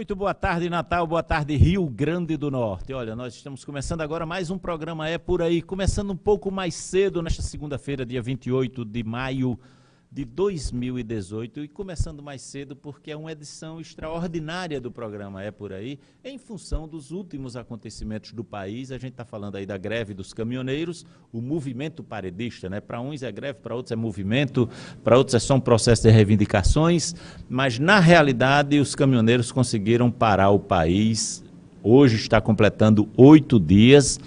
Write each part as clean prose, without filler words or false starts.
Muito boa tarde, Natal, boa tarde, Rio Grande do Norte. Olha, nós estamos começando agora mais um programa É Por Aí, começando um pouco mais cedo nesta segunda-feira, dia 28 de maio de 2018, e começando mais cedo porque é uma edição extraordinária do programa É Por Aí, em função dos últimos acontecimentos do país. A gente está falando aí da greve dos caminhoneiros, o movimento paredista, né? Para uns é greve, para outros é movimento, para outros é só um processo de reivindicações, mas na realidade os caminhoneiros conseguiram parar o país. Hoje está completando 8 dias.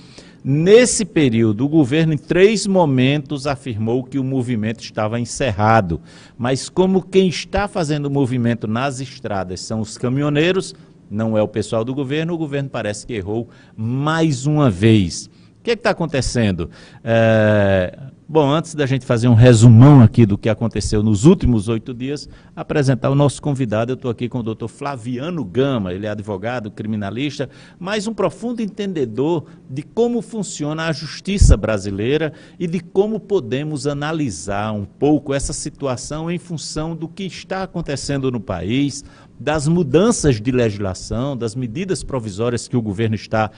Nesse período, o governo, em 3 momentos, afirmou que o movimento estava encerrado. Mas como quem está fazendo o movimento nas estradas são os caminhoneiros, não é o pessoal do governo, o governo parece que errou mais uma vez. O que está acontecendo? Bom, antes da gente fazer um resumão aqui do que aconteceu nos últimos 8 dias, apresentar o nosso convidado. Eu estou aqui com o doutor Flaviano Gama, ele é advogado, criminalista, mas um profundo entendedor de como funciona a justiça brasileira e de como podemos analisar um pouco essa situação em função do que está acontecendo no país, das mudanças de legislação, das medidas provisórias que o governo está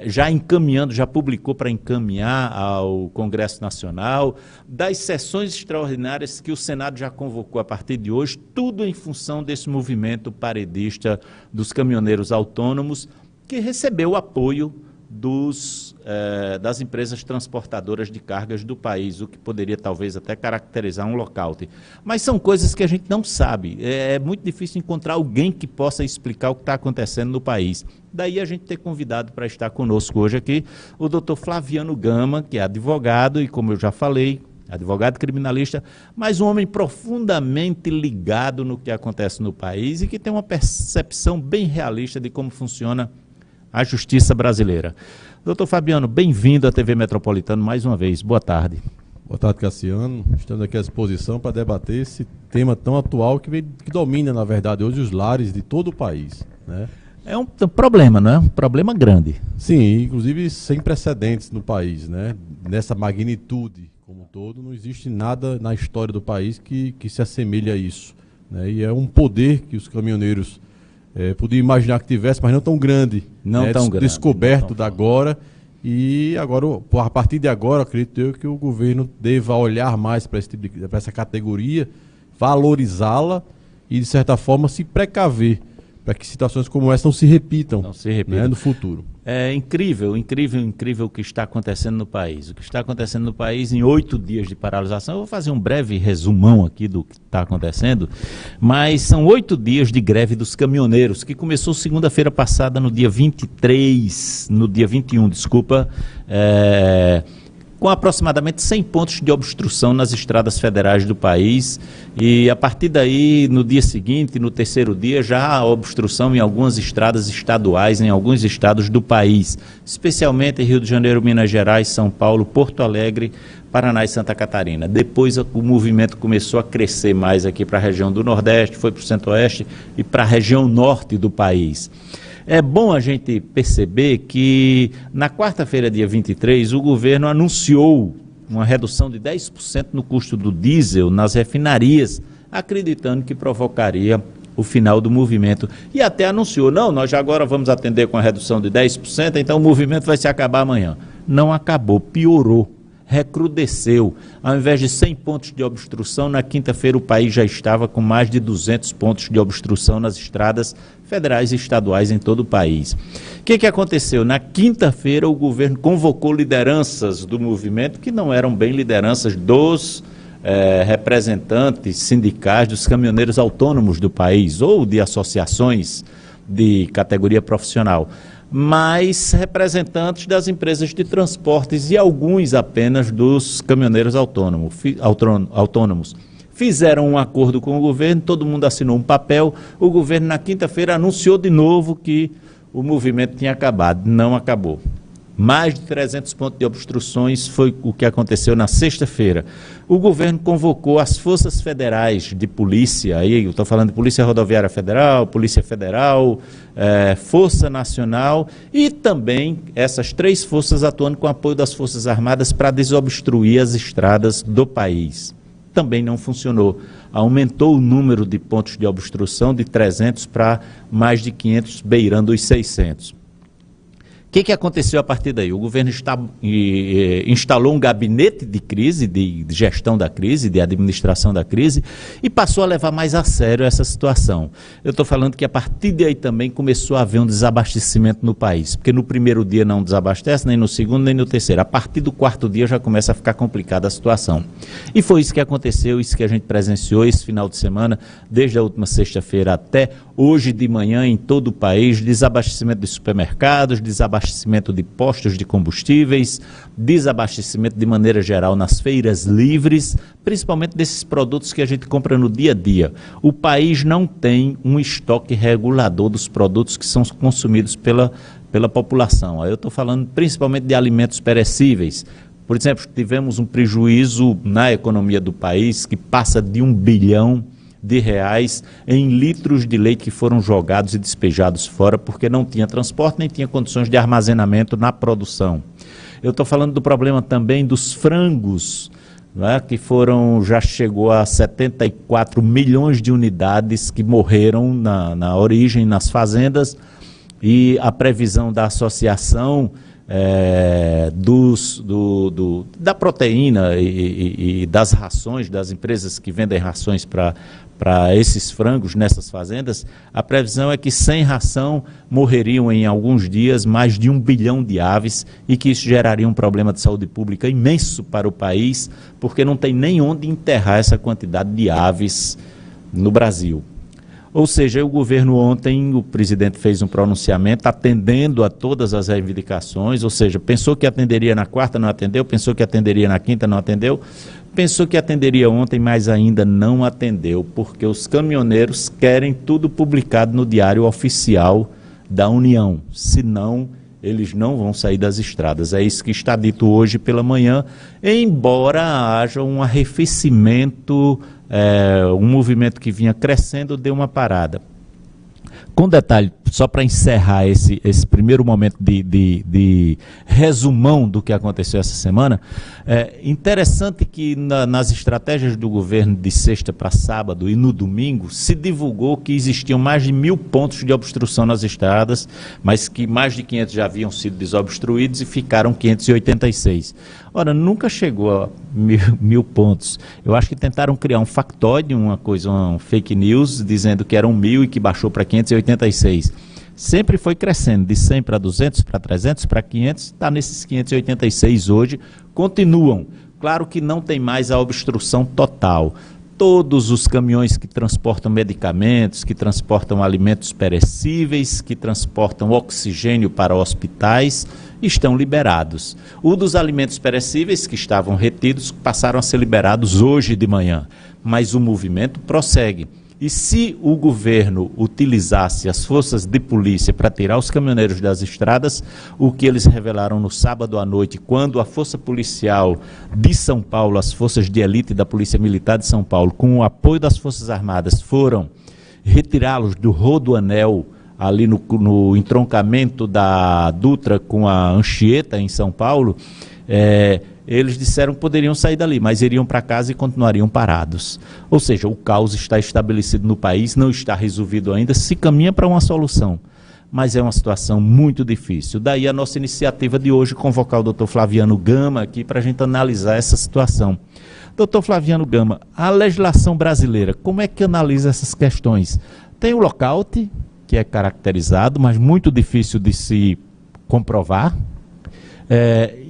já encaminhando, já publicou para encaminhar ao Congresso Nacional, das sessões extraordinárias que o Senado já convocou a partir de hoje, tudo em função desse movimento paredista dos caminhoneiros autônomos, que recebeu o apoio das empresas transportadoras de cargas do país, o que poderia talvez até caracterizar um lockout. Mas são coisas que a gente não sabe. É muito difícil encontrar alguém que possa explicar o que está acontecendo no país. Daí a gente ter convidado para estar conosco hoje aqui o doutor Flaviano Gama, que é advogado e, como eu já falei, advogado criminalista, mas um homem profundamente ligado no que acontece no país e que tem uma percepção bem realista de como funciona a justiça brasileira. Doutor Fabiano, bem-vindo à TV Metropolitano mais uma vez. Boa tarde. Boa tarde, Cassiano. Estamos aqui à disposição para debater esse tema tão atual que domina, na verdade, hoje os lares de todo o país, né? É um problema, não é? Um problema grande. Sim, inclusive sem precedentes no país, né? Nessa magnitude como um todo, não existe nada na história do país que se assemelhe a isso, né? E é um poder que os caminhoneiros podia imaginar que tivesse, mas não tão grande. Não tão grande. Descoberto da agora. E agora, a partir de agora, acredito eu que o governo deva olhar mais para essa categoria, valorizá-la e, de certa forma, se precaver para que situações como essa não se repitam, né, no futuro. É incrível o que está acontecendo no país. O que está acontecendo no país em 8 dias de paralisação. Eu vou fazer um breve resumão aqui do que está acontecendo, mas são 8 dias de greve dos caminhoneiros, que começou segunda-feira passada, no dia 21, com aproximadamente 100 pontos de obstrução nas estradas federais do país, e a partir daí, no dia seguinte, no terceiro dia, já há obstrução em algumas estradas estaduais, em alguns estados do país, especialmente em Rio de Janeiro, Minas Gerais, São Paulo, Porto Alegre, Paraná e Santa Catarina. Depois o movimento começou a crescer mais aqui para a região do Nordeste, foi para o Centro-Oeste e para a região Norte do país. É bom a gente perceber que na quarta-feira, dia 23, o governo anunciou uma redução de 10% no custo do diesel nas refinarias, acreditando que provocaria o final do movimento. E até anunciou, nós já agora vamos atender com a redução de 10%, então o movimento vai se acabar amanhã. Não acabou, piorou, recrudesceu. Ao invés de 100 pontos de obstrução, na quinta-feira o país já estava com mais de 200 pontos de obstrução nas estradas federais e estaduais em todo o país. O que aconteceu? Na quinta-feira o governo convocou lideranças do movimento, que não eram bem lideranças dos representantes sindicais dos caminhoneiros autônomos do país, ou de associações de categoria profissional, mas representantes das empresas de transportes e alguns apenas dos caminhoneiros autônomos. Fizeram um acordo com o governo, todo mundo assinou um papel, o governo na quinta-feira anunciou de novo que o movimento tinha acabado. Não acabou. Mais de 300 pontos de obstruções foi o que aconteceu na sexta-feira. O governo convocou as forças federais de polícia, aí eu estou falando de Polícia Rodoviária Federal, Polícia Federal, Força Nacional e também essas 3 forças atuando com apoio das Forças Armadas para desobstruir as estradas do país. Também não funcionou. aumentou o número de pontos de obstrução de 300 para mais de 500, beirando os 600. O que aconteceu a partir daí? O governo instalou um gabinete de crise, de gestão da crise, de administração da crise, e passou a levar mais a sério essa situação. Eu estou falando que a partir daí também começou a haver um desabastecimento no país, porque no primeiro dia não desabastece, nem no segundo, nem no terceiro. A partir do quarto dia já começa a ficar complicada a situação. E foi isso que aconteceu, isso que a gente presenciou esse final de semana, desde a última sexta-feira até hoje de manhã em todo o país, desabastecimento de supermercados, desabastecimento de postos de combustíveis, desabastecimento de maneira geral nas feiras livres, principalmente desses produtos que a gente compra no dia a dia. O país não tem um estoque regulador dos produtos que são consumidos pela população. Aí eu estou falando principalmente de alimentos perecíveis. Por exemplo, tivemos um prejuízo na economia do país que passa de R$ 1 bilhão em litros de leite que foram jogados e despejados fora porque não tinha transporte nem tinha condições de armazenamento na produção. Eu estou falando do problema também dos frangos, né, que já chegou a 74 milhões de unidades que morreram na origem, nas fazendas, e a previsão da associação da proteína e das rações, das empresas que vendem rações para esses frangos nessas fazendas, a previsão é que sem ração morreriam em alguns dias mais de 1 bilhão de aves e que isso geraria um problema de saúde pública imenso para o país, porque não tem nem onde enterrar essa quantidade de aves no Brasil. Ou seja, o governo ontem, o presidente fez um pronunciamento atendendo a todas as reivindicações, ou seja, pensou que atenderia na quarta, não atendeu, pensou que atenderia na quinta, não atendeu, pensou que atenderia ontem, mas ainda não atendeu, porque os caminhoneiros querem tudo publicado no Diário Oficial da União, senão eles não vão sair das estradas. É isso que está dito hoje pela manhã, embora haja um arrefecimento, um movimento que vinha crescendo, deu uma parada. Com detalhe, só para encerrar esse primeiro momento de resumão do que aconteceu essa semana, é interessante que nas estratégias do governo de sexta para sábado e no domingo, se divulgou que existiam mais de 1.000 pontos de obstrução nas estradas, mas que mais de 500 já haviam sido desobstruídos e ficaram 586. Ora, nunca chegou a 1.000 pontos. Eu acho que tentaram criar um factoide, um fake news, dizendo que eram 1.000 e que baixou para 586. Sempre foi crescendo, de 100 para 200, para 300, para 500, está nesses 586 hoje, continuam. Claro que não tem mais a obstrução total. Todos os caminhões que transportam medicamentos, que transportam alimentos perecíveis, que transportam oxigênio para hospitais, estão liberados. O dos alimentos perecíveis que estavam retidos passaram a ser liberados hoje de manhã, mas o movimento prossegue. E se o governo utilizasse as forças de polícia para tirar os caminhoneiros das estradas, o que eles revelaram no sábado à noite, quando a Força Policial de São Paulo, as forças de elite da Polícia Militar de São Paulo, com o apoio das Forças Armadas, foram retirá-los do Rodoanel, ali no entroncamento da Dutra com a Anchieta, em São Paulo, eles disseram que poderiam sair dali, mas iriam para casa e continuariam parados. Ou seja, o caos está estabelecido no país, não está resolvido ainda, se caminha para uma solução, mas é uma situação muito difícil. Daí a nossa iniciativa de hoje, convocar o doutor Flaviano Gama aqui para a gente analisar essa situação. Doutor Flaviano Gama, a legislação brasileira, como é que analisa essas questões? Tem o lockout, que é caracterizado, mas muito difícil de se comprovar,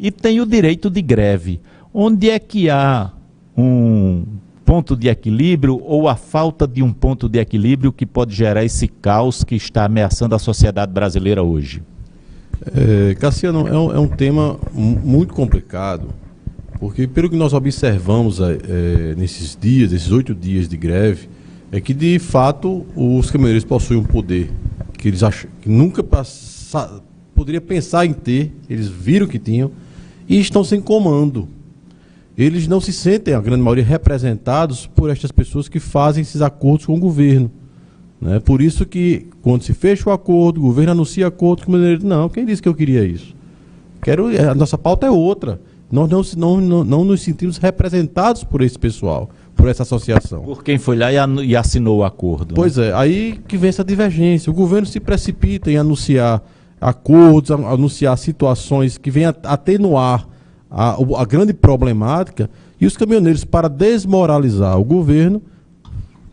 e tem o direito de greve. Onde é que há um ponto de equilíbrio ou a falta de um ponto de equilíbrio que pode gerar esse caos que está ameaçando a sociedade brasileira hoje? Cassiano, é um tema muito complicado, porque pelo que nós observamos nesses 8 dias de greve, é que de fato os caminhoneiros possuem um poder que eles que nunca poderia pensar em ter, eles viram que tinham, e estão sem comando. Eles não se sentem, a grande maioria, representados por estas pessoas que fazem esses acordos com o governo. Né? Por isso que, quando se fecha o acordo, o governo anuncia acordo, o caminhoneiro, não, quem disse que eu queria isso? A nossa pauta é outra. Nós não nos sentimos representados por esse pessoal, por essa associação. Por quem foi lá e assinou o acordo. Pois é, aí que vem essa divergência. O governo se precipita em anunciar acordos, anunciar situações que vêm atenuar a grande problemática, e os caminhoneiros, para desmoralizar o governo,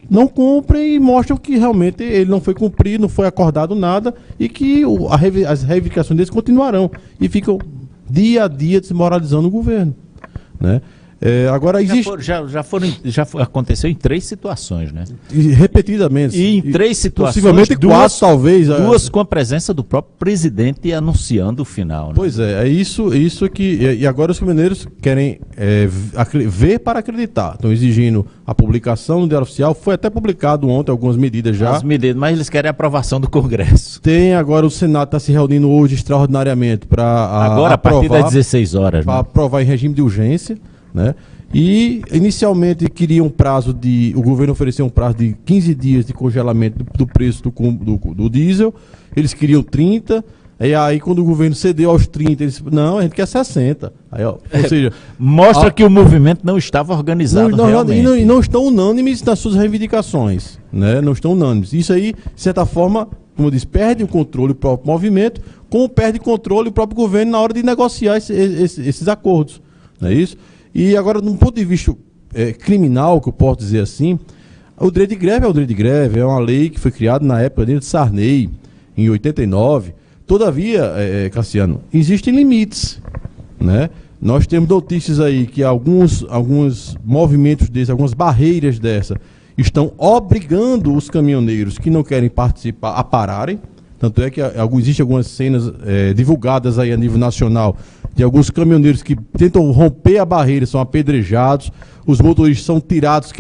não cumprem e mostram que realmente ele não foi cumprido, não foi acordado nada, e que as reivindicações deles continuarão e ficam dia a dia desmoralizando o governo, né? Agora existe... Aconteceu em 3 situações, né? Repetidamente. E em 3 situações, possivelmente 4, talvez. 2 com a presença do próprio presidente anunciando o final, né? Pois é isso que... E agora os caminhoneiros querem ver para acreditar. Estão exigindo a publicação no Diário Oficial. Foi até publicado ontem algumas medidas já. As medidas, mas eles querem a aprovação do Congresso. Tem agora, o Senado está se reunindo hoje extraordinariamente para agora, a partir das 16 horas. Para né? aprovar em regime de urgência, né? E inicialmente queria o governo ofereceu um prazo de 15 dias de congelamento do preço do diesel. Eles queriam 30, e aí quando o governo cedeu aos 30, eles não, a gente quer 60. Aí, ou seja, mostra que o movimento não estava organizado realmente. E não estão unânimes nas suas reivindicações, né? Não estão unânimes. Isso aí, de certa forma, como eu disse, perde o controle o próprio movimento, como perde o controle o próprio governo na hora de negociar esses acordos, não é isso? E agora, de um ponto de vista criminal, que eu posso dizer assim, o direito de greve é o direito de greve, é uma lei que foi criada na época de Sarney, em 89. Todavia, Cassiano, existem limites, né? Nós temos notícias aí que alguns movimentos desses, algumas barreiras dessa, estão obrigando os caminhoneiros que não querem participar a pararem. Tanto é que existem algumas cenas divulgadas aí a nível nacional de alguns caminhoneiros que tentam romper a barreira, são apedrejados, os motoristas são tirados...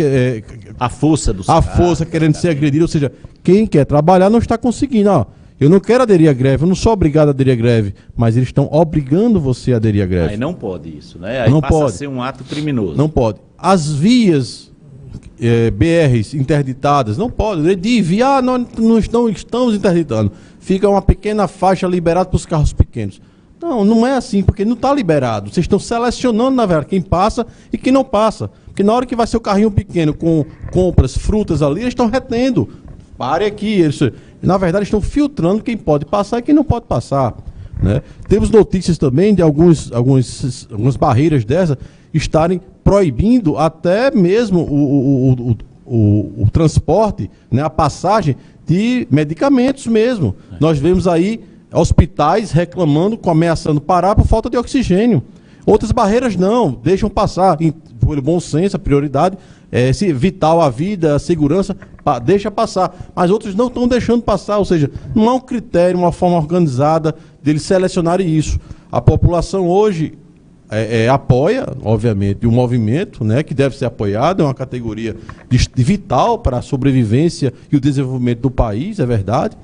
a força querendo ser agredido, ou seja, quem quer trabalhar não está conseguindo. Eu não quero aderir à greve, eu não sou obrigado a aderir à greve, mas eles estão obrigando você a aderir à greve. Aí não pode isso, né? Aí não passa pode. a ser um ato criminoso. Não pode. As vias... BRs interditadas, não pode. Nós não estamos interditando. Fica uma pequena faixa liberada para os carros pequenos. Não é assim, porque não está liberado. Vocês estão selecionando, na verdade, quem passa e quem não passa. Porque na hora que vai ser o carrinho pequeno com compras, frutas ali, eles estão retendo. Pare aqui. Na verdade, estão filtrando quem pode passar e quem não pode passar, né? Temos notícias também de algumas barreiras dessas estarem proibindo até mesmo o transporte, né, a passagem de medicamentos mesmo. Nós vemos aí hospitais reclamando, ameaçando parar por falta de oxigênio. Outras barreiras não, deixam passar, por bom senso, a prioridade se vital a vida, a segurança, deixa passar. Mas outros não estão deixando passar, ou seja, não há um critério, uma forma organizada deles selecionarem isso. A população hoje apoia, obviamente, o movimento, né, que deve ser apoiado, é uma categoria vital para a sobrevivência e o desenvolvimento do país, é verdade,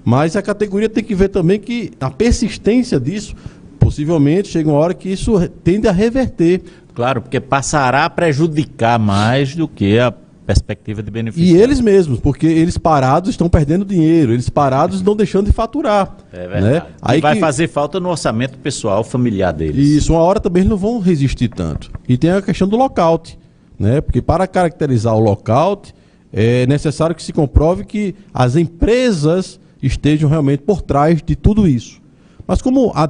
mas a categoria tem que ver também que a persistência disso, possivelmente, chega uma hora que isso tende a reverter. Claro, porque passará a prejudicar mais do que a perspectiva de benefício. E eles mesmos, porque eles parados estão perdendo dinheiro, eles parados estão deixando de faturar. É verdade. Né? Aí vai fazer falta no orçamento pessoal, familiar deles. Isso, uma hora também eles não vão resistir tanto. E tem a questão do lockout, né? Porque para caracterizar o lockout, é necessário que se comprove que as empresas estejam realmente por trás de tudo isso. Mas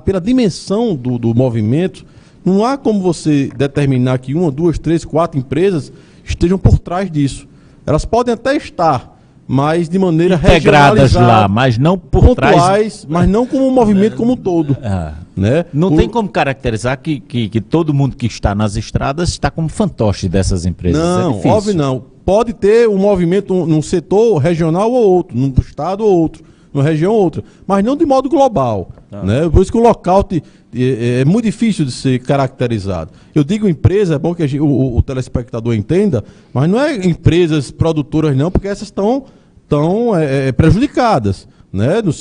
pela dimensão do movimento, não há como você determinar que 1, 2, 3, 4 empresas estejam por trás disso. Elas podem até estar, mas de maneira integradas lá, mas não por trás, mas não como um movimento como um todo. Né? Não tem como caracterizar que todo mundo que está nas estradas está como fantoche dessas empresas. Não, óbvio não. Pode ter um movimento num setor regional ou outro, num estado ou outro, numa região ou outra, mas não de modo global. Né? Por isso que o lockout é muito difícil de ser caracterizado. Eu digo empresa, é bom que o telespectador entenda, mas não é empresas produtoras não, porque essas estão prejudicadas, né? nos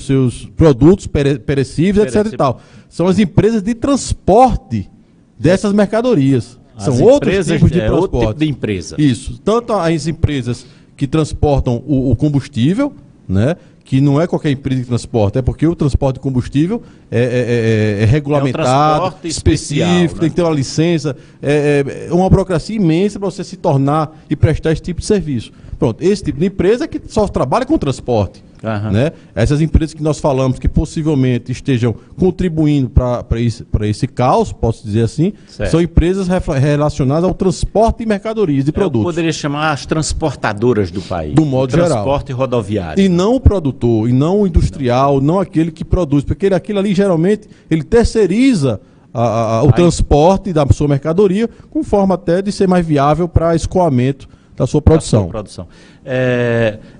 seus produtos perecíveis, etc. E tal. São as empresas de transporte dessas mercadorias. São outros tipos de transporte. Outro tipo de empresa. Isso. Tanto as empresas que transportam o combustível, né? que não é qualquer empresa que transporta, é porque o transporte de combustível é regulamentado, específico, né? Tem que ter uma licença, é uma burocracia imensa para você se tornar e prestar esse tipo de serviço. Pronto, esse tipo de empresa é que só trabalha com transporte. Né? Essas empresas que nós falamos que possivelmente estejam contribuindo para esse caos, posso dizer assim, são empresas relacionadas ao transporte de mercadorias e produtos. Eu poderia chamar as transportadoras do país. Do modo geral. Transporte rodoviário. E não o produtor, e não o industrial, não aquele que produz, porque aquilo ali geralmente ele terceiriza o transporte da sua mercadoria, com forma até de ser mais viável para escoamento da sua produção.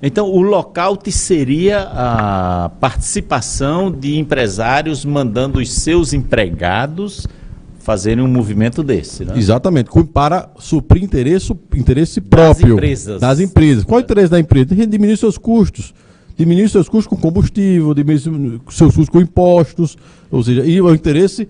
Então, o lockout seria a participação de empresários mandando os seus empregados fazerem um movimento desse, né? Exatamente, para suprir interesse próprio das empresas. Qual é o interesse da empresa? Diminuir seus custos. Diminuir seus custos com combustível, diminuir seus custos com impostos, ou seja, e o interesse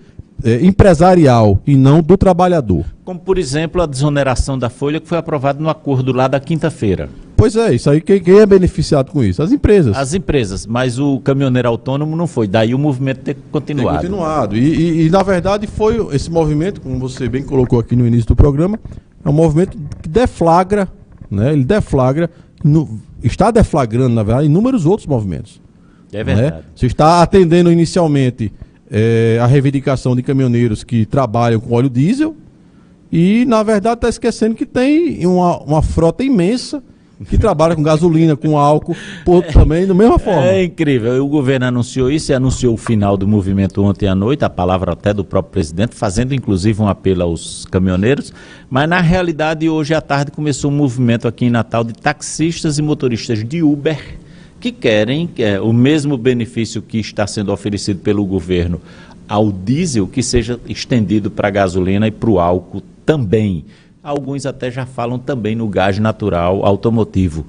empresarial e não do trabalhador. Como, por exemplo, a desoneração da folha que foi aprovada no acordo lá da quinta-feira. Pois é, isso aí, quem é beneficiado com isso? As empresas. As empresas, mas o caminhoneiro autônomo não foi. Daí o movimento tem continuado. Tem continuado. E na verdade, foi esse movimento, como você bem colocou aqui no início do programa, é um movimento que deflagra, né? Ele deflagra, está deflagrando, na verdade, inúmeros outros movimentos. É verdade. Né? Você está atendendo inicialmente a reivindicação de caminhoneiros que trabalham com óleo diesel e, na verdade, está esquecendo que tem uma frota imensa que trabalha com gasolina, com álcool, também da mesma forma. É incrível. O governo anunciou isso e anunciou o final do movimento ontem à noite, a palavra até do próprio presidente, fazendo inclusive um apelo aos caminhoneiros, mas na realidade hoje à tarde começou um movimento aqui em Natal de taxistas e motoristas de Uber que querem o mesmo benefício que está sendo oferecido pelo governo ao diesel, que seja estendido para a gasolina e para o álcool também. Alguns até já falam também no gás natural automotivo.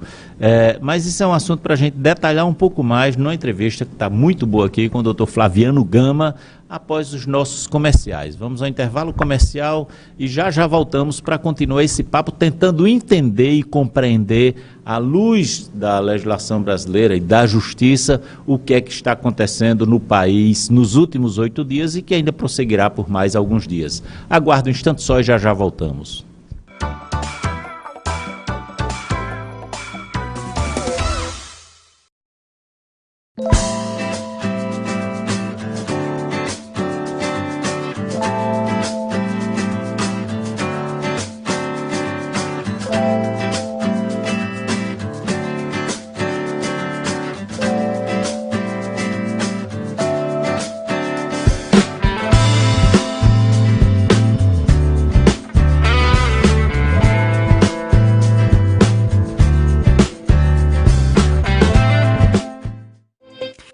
Mas isso é um assunto para a gente detalhar um pouco mais numa entrevista que está muito boa aqui com o Dr. Flaviano Gama, após os nossos comerciais. Vamos ao intervalo comercial e já voltamos para continuar esse papo, tentando entender e compreender, à luz da legislação brasileira e da justiça, o que é que está acontecendo no país nos últimos 8 dias e que ainda prosseguirá por mais alguns dias. Aguarde um instante só e já voltamos.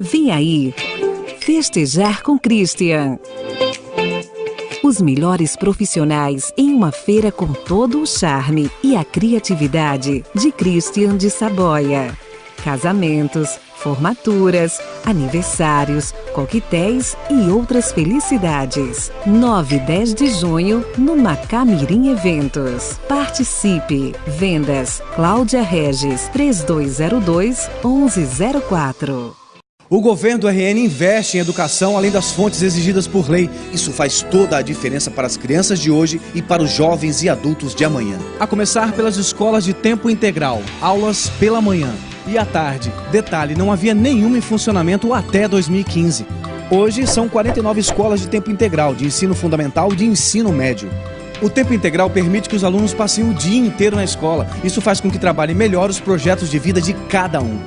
Vem aí, festejar com Christian. Os melhores profissionais em uma feira com todo o charme e a criatividade de Christian de Saboia. Casamentos, formaturas, aniversários, coquetéis e outras felicidades. 9 e 10 de junho no Macamirim Eventos. Participe. Vendas Cláudia Regis 3202-1104. O governo do RN investe em educação além das fontes exigidas por lei. Isso faz toda a diferença para as crianças de hoje e para os jovens e adultos de amanhã. A começar pelas escolas de tempo integral, aulas pela manhã e à tarde. Detalhe, não havia nenhuma em funcionamento até 2015. Hoje são 49 escolas de tempo integral, de ensino fundamental e de ensino médio. O tempo integral permite que os alunos passem o dia inteiro na escola. Isso faz com que trabalhem melhor os projetos de vida de cada um.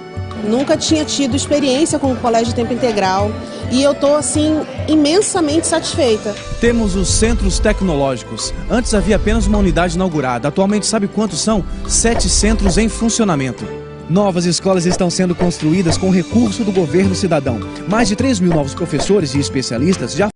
Nunca tinha tido experiência com o colégio de tempo integral e eu estou, assim, imensamente satisfeita. Temos os centros tecnológicos. Antes havia apenas uma unidade inaugurada. Atualmente, sabe quantos são? 7 centros em funcionamento. Novas escolas estão sendo construídas com recurso do governo cidadão. Mais de 3.000 novos professores e especialistas já